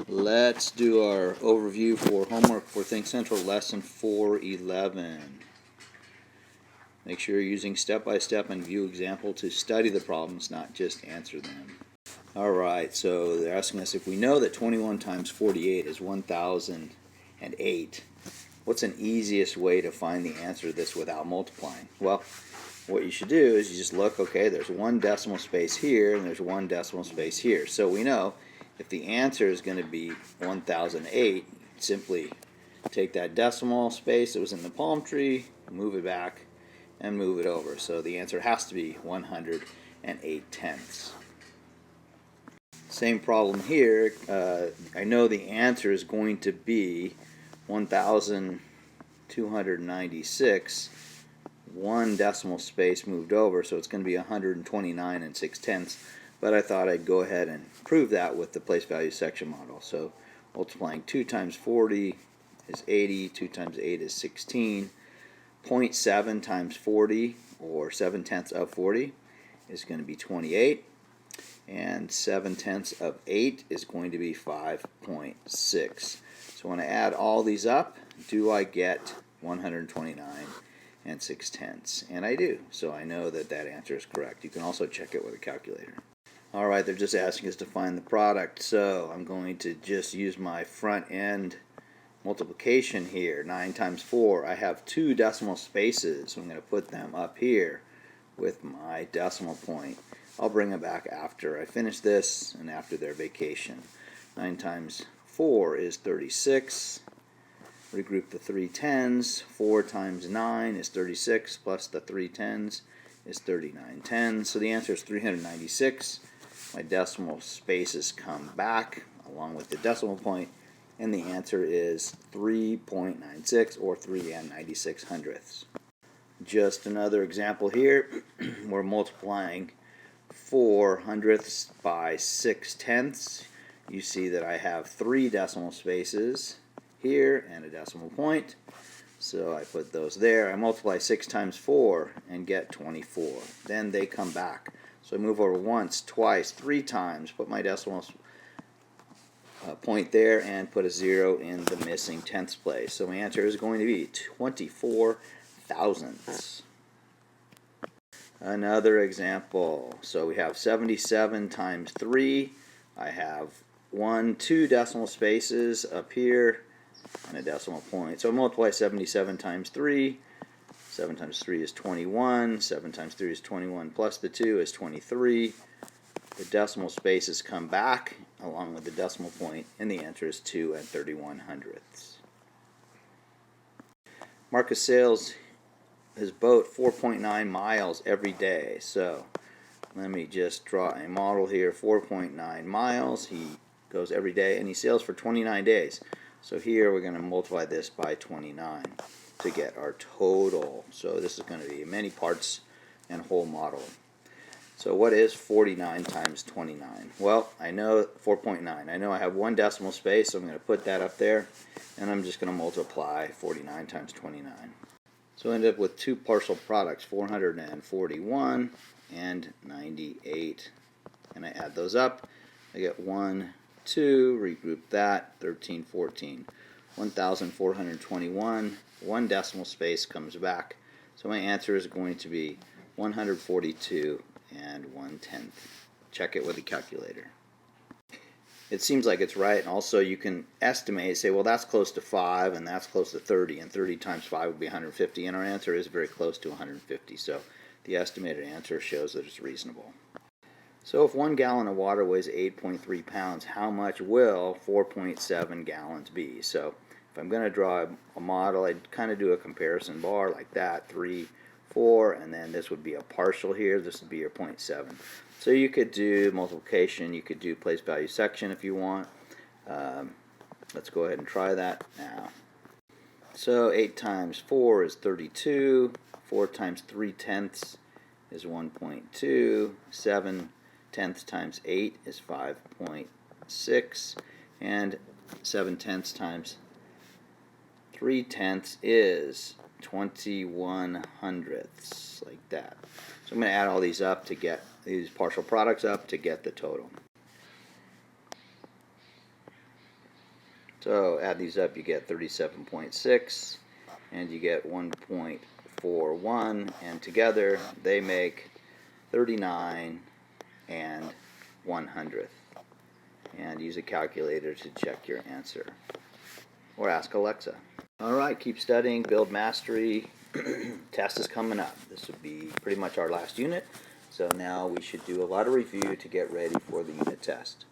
Let's do our overview for homework for ThinkCentral Lesson 411. Make sure you're using step-by-step and view example to study the problems, not just answer them. Alright, so they're asking us if we know that 21 times 48 is 1008, what's an easiest way to find the answer to this without multiplying? Well, what you should do is you just look, okay, there's one decimal space here and there's one decimal space here. So we know if the answer is going to be 1008, simply take that decimal space that was in the palm tree, move it back, and move it over. So the answer has to be 108 tenths. Same problem here. I know the answer is going to be 1,296. One decimal space moved over, so it's going to be 129 and 6 tenths. But I thought I'd go ahead and prove that with the place value section model. So multiplying 2 times 40 is 80, 2 times 8 is 16. 0.7 times 40, or 7 tenths of 40, is going to be 28. And 7 tenths of 8 is going to be 5.6. So when I add all these up, do I get 129 and 6 tenths? And I do. So I know that that answer is correct. You can also check it with a calculator. Alright, they're just asking us to find the product. So I'm going to just use my front end multiplication here. 9 times 4. I have two decimal spaces, so I'm going to put them up here with my decimal point. I'll bring them back after I finish this and after their vacation. 9 times 4 is 36. Regroup the 3 tens. 4 times 9 is 36, plus the 3 tens is 39 tens. So the answer is 396. My decimal spaces come back along with the decimal point, and the answer is 3.96, or 3 and 96 hundredths. Just another example here. We're multiplying 4 hundredths by 6 tenths. You see that I have 3 decimal spaces here and a decimal point. So I put those there. I multiply 6 times 4 and get 24. Then they come back. So I move over once, twice, 3 times, put my decimal point there and put a 0 in the missing tenths place. So my answer is going to be 24 thousandths. Another example. So we have 77 times 3. I have 2 decimal spaces up here and a decimal point. So I multiply 77 times 3. 7 times 3 is 21. 7 times 3 is 21 plus the 2 is 23. The decimal spaces come back along with the decimal point, and the answer is 2 and 31 hundredths. Marcus sails his boat 4.9 miles every day. So let me just draw a model here. 4.9 miles. He goes every day, and he sails for 29 days. So here we're going to multiply this by 29 to get our total. So this is going to be many parts and whole model. So what is 49 times 29? Well, I know 4.9. I know I have one decimal space, so I'm going to put that up there, and I'm just going to multiply 49 times 29. So I end up with two partial products, 441 and 98. And I add those up. I get 1, 2, regroup that, 13, 14. 1,421. One decimal space comes back. So my answer is going to be 142 and 1/10. Check it with a calculator. It seems like it's right, and also you can estimate, say, well, that's close to 5 and that's close to 30, and 30 times 5 would be 150, and our answer is very close to 150, so the estimated answer shows that it's reasonable. So if 1 gallon of water weighs 8.3 pounds, how much will 4.7 gallons be? So if I'm going to draw a model, I'd kind of do a comparison bar like that, 3, 4, and then this would be a partial here. This would be your 0.7. So you could do multiplication. You could do place value section if you want. Let's go ahead and try that now. So 8 times 4 is 32. 4 times 3 tenths is 1.2. 7 tenths times 8 is 5.6. And 7 tenths times 3 tenths is 21 hundredths, like that. So I'm going to add all these up to get these partial products up to get the total. So add these up, you get 37.6, and you get 1.41, and together they make 39 and 1/100th. And use a calculator to check your answer. Or ask Alexa. Alright, keep studying, build mastery. Test is coming up. This would be pretty much our last unit. So now we should do a lot of review to get ready for the unit test.